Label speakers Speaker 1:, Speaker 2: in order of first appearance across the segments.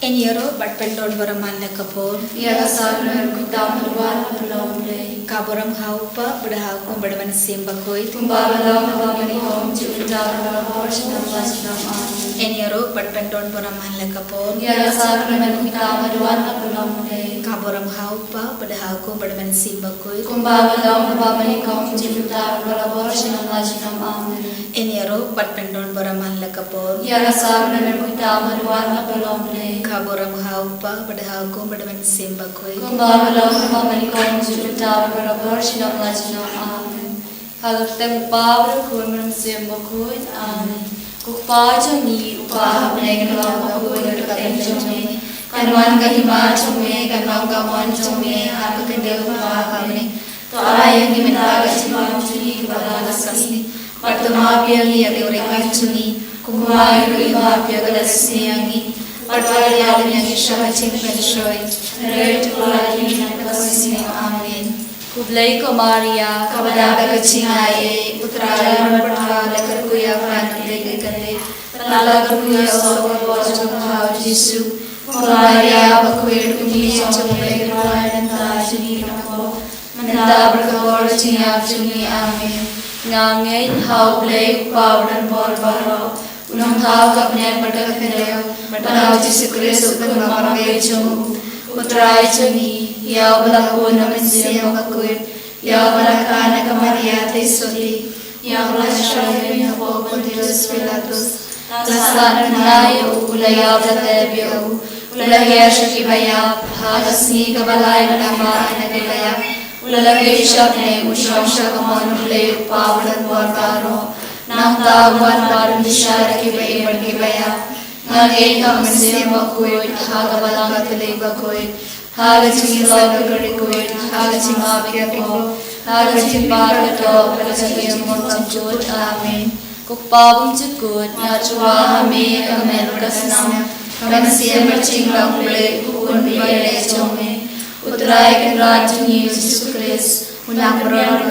Speaker 1: Eniro batpendon baraman lekapor
Speaker 2: Yara sarnar kutam luar pelomle
Speaker 1: kaboram haupa berhau kum berman simbakoi
Speaker 2: Kumbabalam habamani hom jutar horsham vashnam amen
Speaker 1: Eniro batpendon baraman lekapor
Speaker 2: Yara sarnar kutam luar pelomle
Speaker 1: kaboram haupa berhau kum berman simbakoi
Speaker 2: Kumbabalam habamani hom jutar horsham vashnam amen
Speaker 1: Eniro batpendon baraman lekapor
Speaker 2: Yara sarnar kutam luar pelomle
Speaker 1: kaboram haupa berhau kum berman simbakoi
Speaker 2: Kumbabalam habamani hom jutar horsham vashnam amen Haluktem pavra kurmanam simbakoi amen Kukpajami upahamnegalam bakoi katenjami Kanwan kahima chome kanwan kawan chome hakakendel upahamne To ayang gimentaga chimam chuni kabalaga sasni Patamapiyangi agurikachuni Kumayu imapyagadasni yangi Patwalyadanyangi shahaching penshoy Red kulali nakasni amen Kublai ko Maria kabalaga kachingaye Uttarayan patwala karkuya panagay kate Panalakuya soka bojang bhav Jisu Maria bakwir kumi chome grayan tajini nako Manda berkabor chinyak chuni amen Ngangay hau blai pawdan bor baro Unang hau kapne patak phireo Panaw Jisu Kristo kumamagay chung Utray chuni Yaw balako naman siya bakwir Yaw balakana ka Maria Tesoti Yaw balashoy nako Pontius Pilatus Tasanan nayo ulayaw latebyo Ulalagay shakibaya Hagasni kabalay na naman nagkaya Ulalagay shakne usyam shakamon ulay pawlan barbaro Nang tawan barum disyara kibay barkibaya Ngagay kamansin bakuit Hagabalang atulay bakuit Hagaching ilaw kagarikuit Hagaching abigako Hagaching bargato Palaching montamjut amen Kukpabong chukut Nyachua hame kamen kasnam Kamen siya marching langlay Kukun biyay chome Utray kanrajuni Jisu Kris Unang barar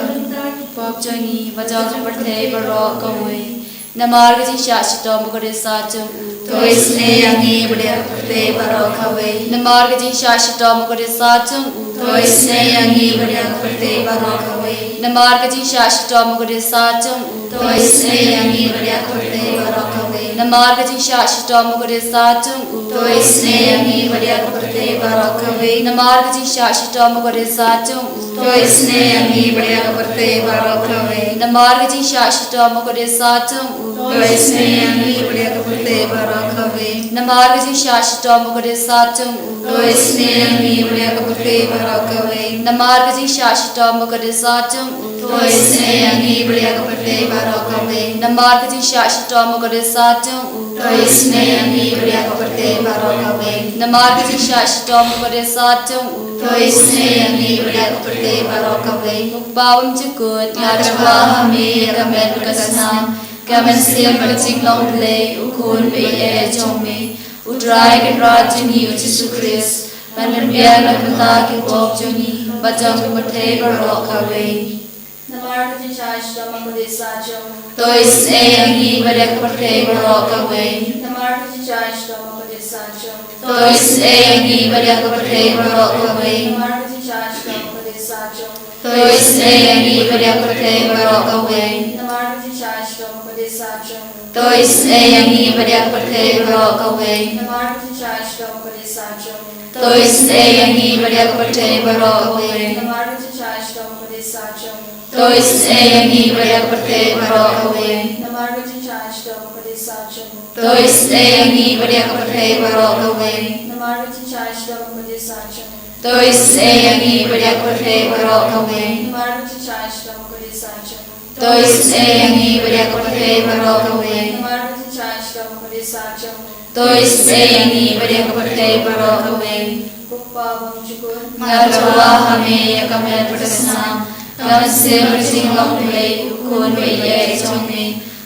Speaker 2: Pagjangi Vajag partay barok kaway Namargajing shashito Mukare sacham To isne yangi Budya partay barok kaway Namargajing shashito Mukare sacham To isne yangi Budya partay barok kaway Namargajing shashito Mukare sacham To isne yangi Budya partay barok kaway Namargajing shashito Mukare sacham To isne yangi Budya partay barok kaway Namargajing shashito Mukare sacham To isne yangi Budya partay barok kaway Namargajing shashito Mukare sacham To isne yangi Budya partay barok kaway Namargajing shashito Mukare sacham To isne yangi Budya partay barok kaway Namargajing shashito Mukare sacham To isne yangi Budya partay barok kaway Namargajing shashito Mukare sacham To isne yangi Budya partay barok kaway Namargajing shashito Mukare sacham To isne yangi Budya partay barok kaway Mukbawam chukut Nyachwa hame kamen kasnam Kamen siya marching longlay Ukun biye chome Utray kanrajuni Jisu Kris Pananbiyan nagmataki pokjuni Bajang kumatay barok kaway
Speaker 3: Namargajing shashito Mukare sacham
Speaker 2: To isne yangi Budya partay barok kaway
Speaker 3: Namargajing shashito Mukare sacham
Speaker 2: To isne yangi Budya partay barok kaway
Speaker 3: Namargajing shashito Mukare sacham
Speaker 2: To isne yangi Budya partay barok kaway
Speaker 3: Namargajing shashito Mukare sacham
Speaker 2: To isne yangi Budya partay barok kaway
Speaker 3: Namargajing shashito Mukare sacham
Speaker 2: To isne yangi Budya partay barok kaway
Speaker 3: Namargajing shashito Mukare sacham
Speaker 2: To isne yangi Budya partay barok kaway
Speaker 3: Namargajing shashito Mukare sacham
Speaker 2: To isne yangi Budya partay barok kaway
Speaker 3: Namargajing shashito Mukare sacham
Speaker 2: To isne yangi Budya partay barok kaway
Speaker 3: Namargajing shashito Mukare sacham
Speaker 2: To isne yangi Budya partay barok kaway
Speaker 3: Namargajing shashito Mukare sacham
Speaker 2: To isne yangi Budya partay barok kaway
Speaker 3: Kukpabong chukut
Speaker 2: Ngachwa hame kamen kasnam Kamen siya marching longlay Ukun biye chome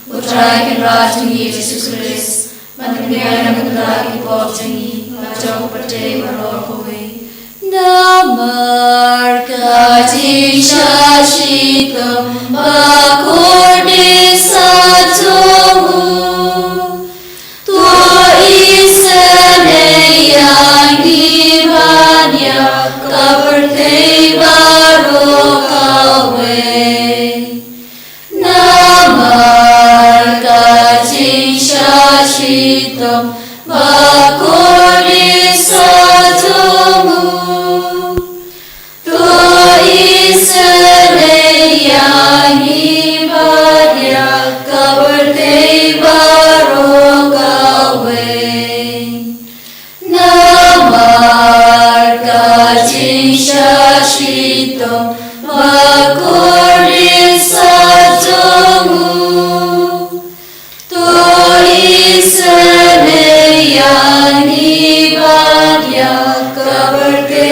Speaker 2: Utray kanrajuni Jisu Kris Pananbiyan nagmataki pokjuni Bajang partay barok kaway Namargajing shashito Mukare sacham To isne Tom Bakuri Satumu To Iseneyani Badya Kabarte Barogawe Namar Kajin Shashitom Bakuri Satumu To Iseneyani Badya Kabarte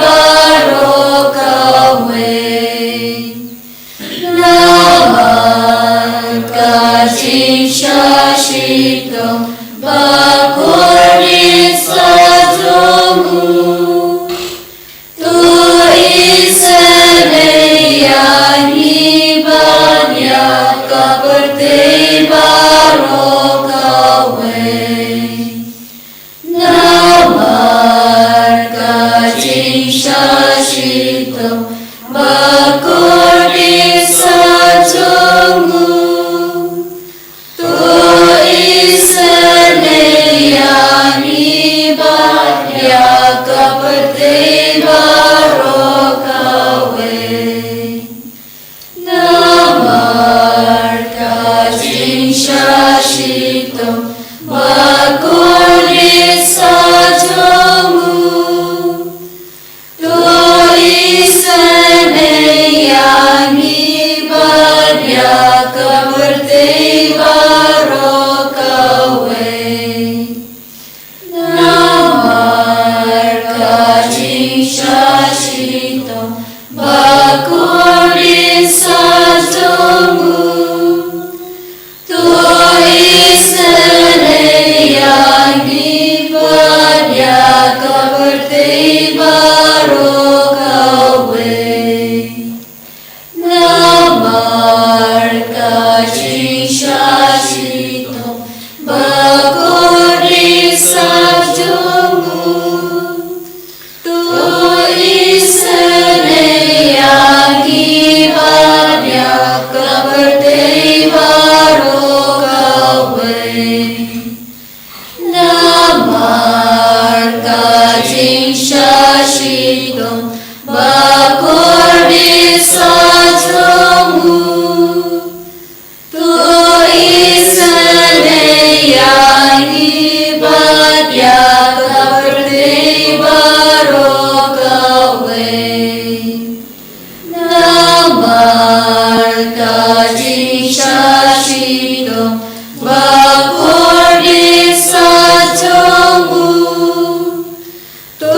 Speaker 2: Barogawe Namar Kajin Shashitom Bakuri Satumu To Iseneyani Badya Kabarte Barogawe Namar Kajin Shashitom Bakuri Satumu To Iseneyani Badya Kabarte Barogawe Namar Kajin Shashitom Bakuri Satumu To Iseneyani Badya Kabarte Barogawe Namar Kajin Shashitom Bakuri Satumu To Iseneyani Badya Kabarte Barogawe Namar Kajin Shashitom Bakuri Satumu To Iseneyani Badya Kabarte Barogawe Namar Kajin Shashitom Bakuri Satumu To Iseneyani Badya Kabarte Barogawe Namar Kajin Shashitom Bakuri Satumu To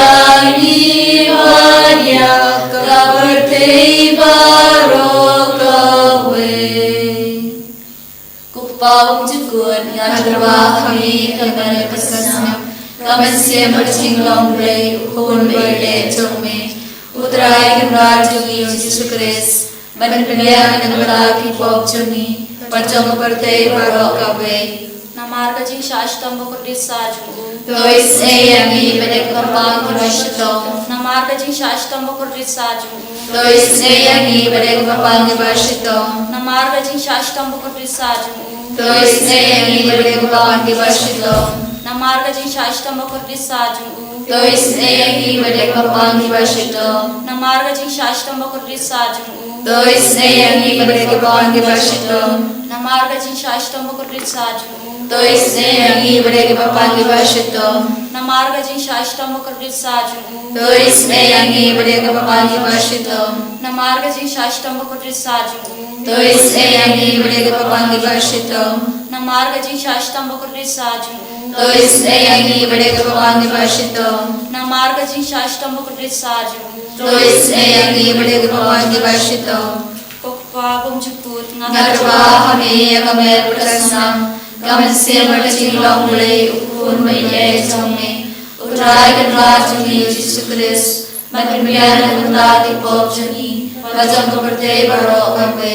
Speaker 2: Iseneyani Badya Kabarte Barogawe Kupawang Jukun Ngadrawa Kami Kamane Pasasam Kamasya Marching Lombre Ukun Berde Chome Utrai Kamraj Jungi Jisu Kris Banpanya Nagala Ki Pop Jungi Parchong Parte Barogawe Namar Kajin Shashitom Bakuri Satumu To Iseneyani Badya Kabarte Barogawe Namar Kajin Shashitom Bakuri Satumu To Iseneyani Badya Kabarte Barogawe Namar Kajin Shashitom Bakuri Satumu To Iseneyani Badya Kabarte Barogawe Namar Kajin Shashitom Bakuri Satumu To Iseneyani Badya Kabarte Barogawe Namar Kajin Shashitom Bakuri Satumu To Iseneyani Badya Kabarte Barogawe Namar Kajin Shashitom Bakuri Satumu To Iseneyani Badya Kabarte Barogawe Namar Kajin Shashitom Bakuri Satumu To Iseneyani Badya Kabarte Barogawe Namar Kajin Shashitom Bakuri Satumu To Iseneyani Badya Kabarte Barogawe Namar Kajin Shashitom Bakuri Satumu To Iseneyani Badya Kabarte Barogawe Namar Kajin Shashitom Bakuri Satumu To Iseneyani Badya Kabarte Barogawe Kupawang Jukun Ngadrawa Kami Kamane Pasasam Kamasya Marching Lombre Ukun Berde Chome Utrai Kamraj Jungi Jisu Kris Banpanya Nagala Ki Pop Jungi Parchong Parte Barogawe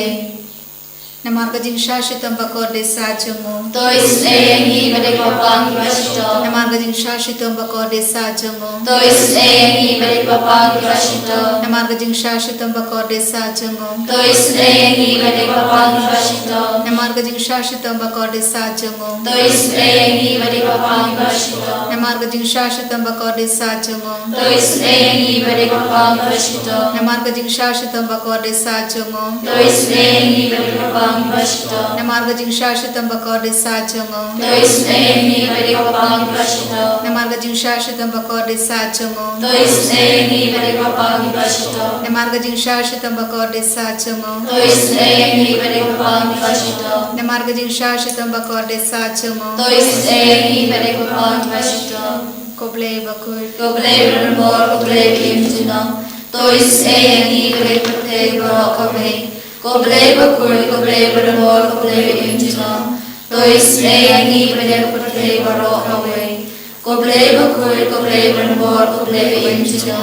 Speaker 1: Namarga jing shashitam bakode sajango.
Speaker 2: Tois eyangi bade papang ibashito.
Speaker 1: Namarga jing shashitam bakode sajango.
Speaker 2: Tois eyangi bade papang ibashito.
Speaker 1: Namarga jing shashitam bakode sajango.
Speaker 2: Tois eyangi bade papang ibashito.
Speaker 1: Namarga jing shashitam bakode sajango.
Speaker 2: Tois eyangi bade papang ibashito.
Speaker 1: Namarga jing shashitam bakode sajango.
Speaker 2: Tois eyangi bade papang ibashito.
Speaker 1: Namarga jing shashitam bakode sajango.
Speaker 2: Tois eyangi bade papang ibashito.
Speaker 1: Namarga jing shashitam bakode sajango.
Speaker 2: Tois eyangi bade papang ibashito.
Speaker 1: Namarga jing shashitam bakode sajango.
Speaker 2: Tois eyangi bade papang ibashito.
Speaker 1: Namarga jing shashitam bakode sajango.
Speaker 2: Tois eyangi bade papang ibashito.
Speaker 1: Namarga jing shashitam bakode sajango.
Speaker 2: Tois eyangi bade papang ibashito.
Speaker 1: Koble bakul.
Speaker 2: Koble bermor koble kimjuna. Tois eyangi bade pate barok koble. Koble bakul koble bermor koble kimjuna. Tois eyangi bade pate barok koble. Koble bakul koble bermor koble kimjuna.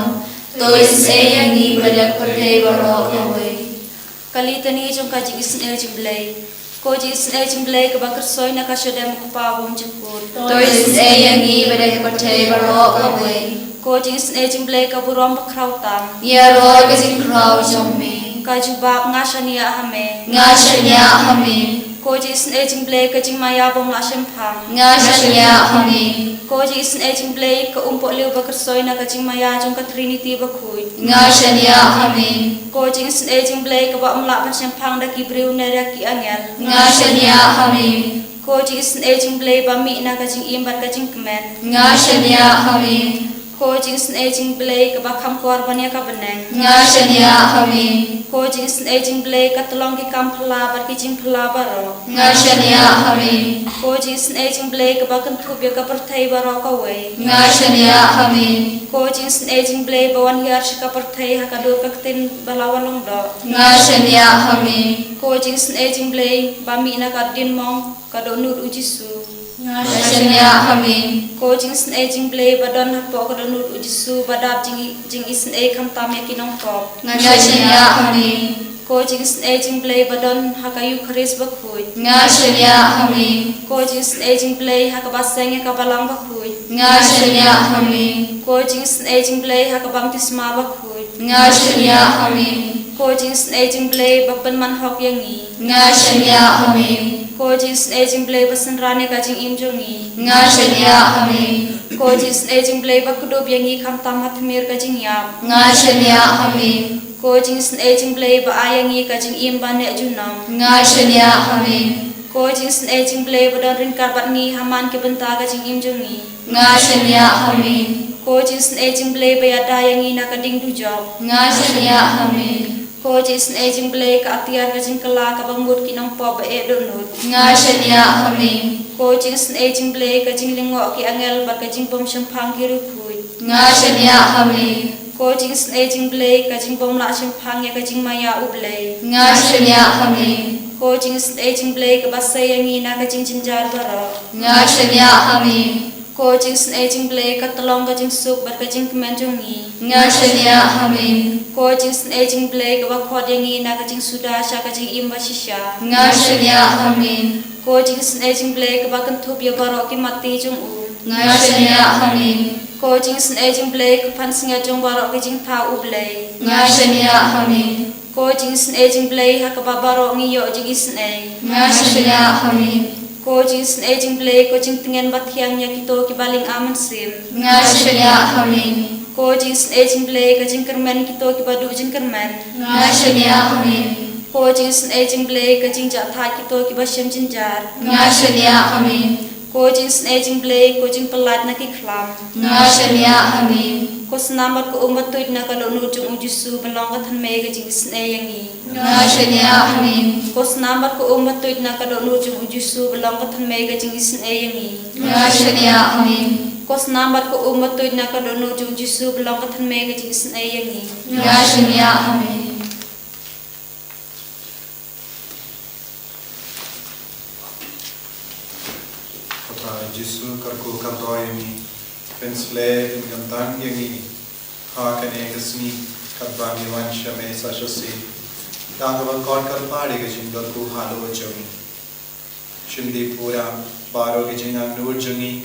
Speaker 2: Tois eyangi bade pate barok koble. Kali tani jong kaji isne jumblay. Koji isne jumblay ke bakar soy na kashodem kupawum jemput. Tois eyangi bade pate barok koble. Koji isne jumblay ke burom bakrautam. Ya roy kajing krau jommi. Kajubak ngashania hame. Ngashania hame. Koji isne jumblay kajing maya bom la shempang. Ngashania hame. Koji isne jumblay ke umpok liu bakar soy na kajing maya jong ka Trinity bakui. Ngashania hame. Koji isne jumblay ke bak mlak pan shempang da kibriu nera ki angel. Ngashania hame. Koji isne jumblay ba mi na kajing imbat kajing kemen. Ngashania hame. Koji isne jumblay ke bak kam korbannya ka beneng. Ngashania hame. Koji isne jumblay ke tolong ki kam pelabar ki jing pelabaro. Ngashania hame. Koji isne jumblay ke bak kentup ya ka pertai baro ka we. Ngashania hame. Koji isne jumblay bawan hiar ka pertai ha ka do ka tin balawan long do. Ngashania hame. Koji isne jumblay ba mi na ka din mong ka do nur ujisu. Ngashania hame. Koji isne jumblay badon ha po ka do nur ujisu badap jing isne kam tam ya kinong top. Ngashania hame. Koji isne jumblay badon ha ka yu kharis bakhui. Ngashania hame. Koji isne jumblay ha ka baseng ya ka balang bakhui. Ngashania hame. Koji isne jumblay ha ka baptisma bakhui. Ngashania hame. Koji isne jumblay bapan man hok yangi. Ngashania hame. Koji isne jumblay basenrane ka jing imjongi. Ngashania hame. Koji isne jumblay bakudob yangi kam tam hatmir ka jing yap. Ngashania hame. Koji isne jumblay ba ayangi ka jing imban ne junam. Ngashania hame. Koji isne jumblay badon ringkar batni haman ke benta ka jing imjongi. Ngashania hame. Koji isne jumblay bayada yangi na ka ding dujok. Ngashania hame. Koji isne jumblay ka atiar ka jing kala ka bangut kinong po ba e donut. Ngashania hame. Koji isne jumblay ka jing lingok ki angel ba ka jing pom shempang ki rupui. Ngashania hame. Koji isne jumblay ka jing pom la shempang ya ka jing maya ublay. Ngashania hame. Koji isne jumblay ka basay yangi na ka jing jinjar baro. Ngashania hame. Koji isne jumblay ka tolong ka jing sup ba ka jing kemenjongi. Ngashania hame. Koji isne jumblay ka bakhod yangi na ka jing sudasha ka jing imba shisha. Ngashania hame. Koji isne jumblay ka bakentup ya baro ki mati jung u. Ngashania hame. Koji isne jumblay ka pansinga jung baro ki jing ta ublay. Ngashania hame. Koji isne jumblay ha ka babaro ngiyo jing isne. Ngashania hame. Koji isne jumblay ko jing tingen bathiang ya kito ki baling aman sim. Ngashania hame. Koji isne jumblay ka jing kermen kito ki badu jing kermen. Ngashania hame. Koji isne jumblay ka jing jatha kito ki basyam jinjar. Ngashania hame. Koji isne jumblay ko jing pelat na ki khlam. Ngashania hame. Ko snambat ko umat tuit na ka do nu jung ujisu belong ka than me ka jing isne yangi. Ngashania hame. Ko snambat ko umat tuit na ka do nu jung ujisu belong ka than me ka jing isne yangi. Ngashania hame. Ko snambat ko umat tuit na ka do nu jung ujisu belong ka than me ka jing isne yangi. Ngashania hame.
Speaker 4: Jisu karku kantoi mi pensle in gantang yangi ha kane gasmi kadbami wansha me sashasi Dagava God Kalpadi Gajin Gaku Halo Jogi. Shimdi Pura, Baro Gajina Nur Jungi,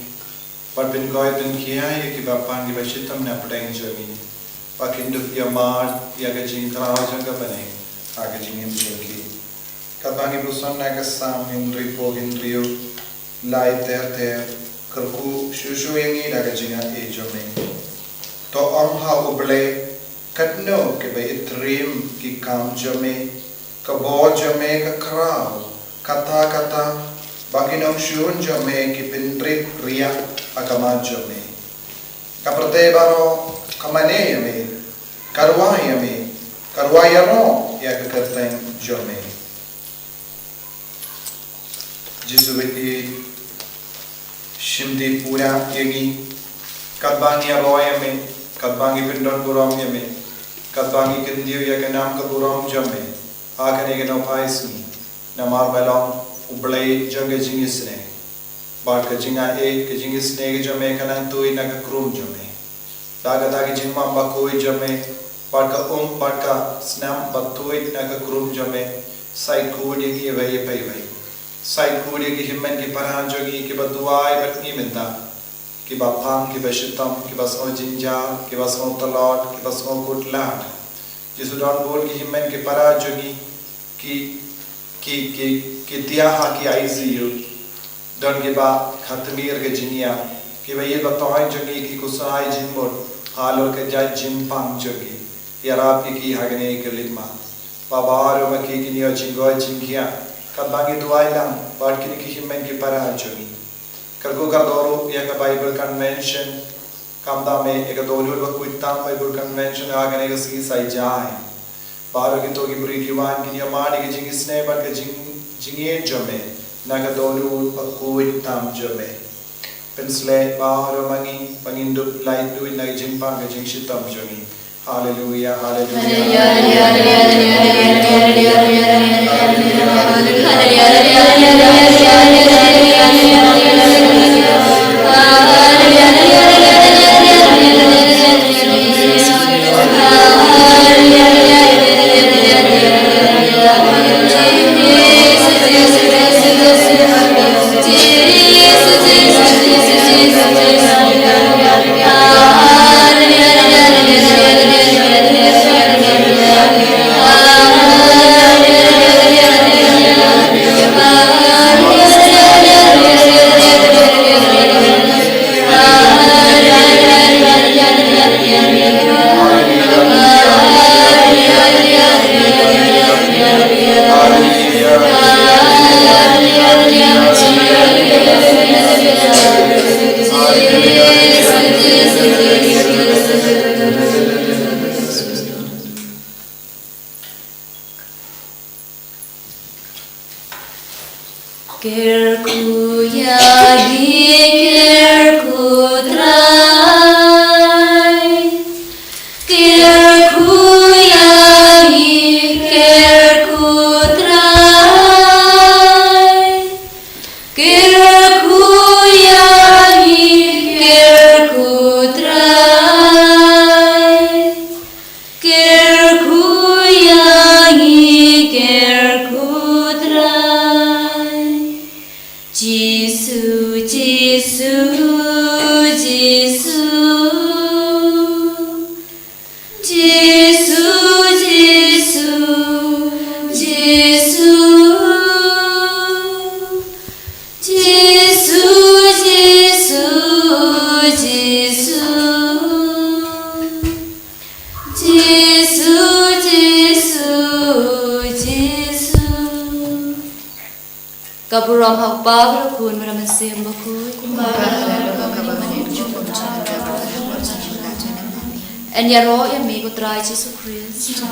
Speaker 4: but when God then Kia, Kibapan Givashitam Napatang Jogi, Pakindu Yamad, Yagajin Krawajangabane, Agajin in Jogi. Kabangi Busan Nagasam in Ripo in Rio, Light there, Kurku, Shushuingi Nagajina Ejome. To Amha Uble. Katno ke be itrim ki kam jame kabo jame ka kraw kata baginong shun jame ki pindrit ria agama jame kaprate baro kamane yame karwayano ya kakarteng jame Jesuiti shimdi pura yegi kadbani royame kadbangi pindon buram yame Kadbangi Kindiu Yakanam Kaburam Jame, Akanegan Paisni, Namar Balong, Ublay Jungajingisne, Barkajinga A, Kajingisne Jame Kanantui Nakakrum Jame, Dagataki Jimma Bakui Jame, Barka Snam Batui Nakakrum Jame, Saikudi Give Payway, Saikudi Gihimen Kiparanjogi Kibaduai Batniminda. Kibapam, Kibashitam, Kibasmo Jinja, Kibasmo Talot, Kibasmo Good Lad. Jisudon Bol Gihimen Kipara Jogi, Ki Tiaha Ki Aiziu, Don Giba, Katamir Gajinia, Kibayi Batoy Jogi, Ki Kusai Jimbur, Halo Kaja Jimpang Jogi, Yarapi Ki Hagane Kalima, Babaro Maki Kinio Jingo Jinkia, Kabangi Duailang, Barkini Gihimen Kipara Jogi. Kargo Kardoro, Yaka Bible Convention, Kamda me, Ekadolu, Bakuitam Bible Convention, Aganegasi Saijai. Baragito Gibridiwan, Ginyamadi, Jingisne, but Jingi Jome, Nagadolu, Bakuitam Jome. Pensle, Baharo Mangi, Pangindu, Light Duin, Najimpa, Jingshitam Jomi. Hallelujah,
Speaker 2: Kaburam Hababra Kun Ramasim Bakui, and Yaro Yamigo Try Jesus Christ.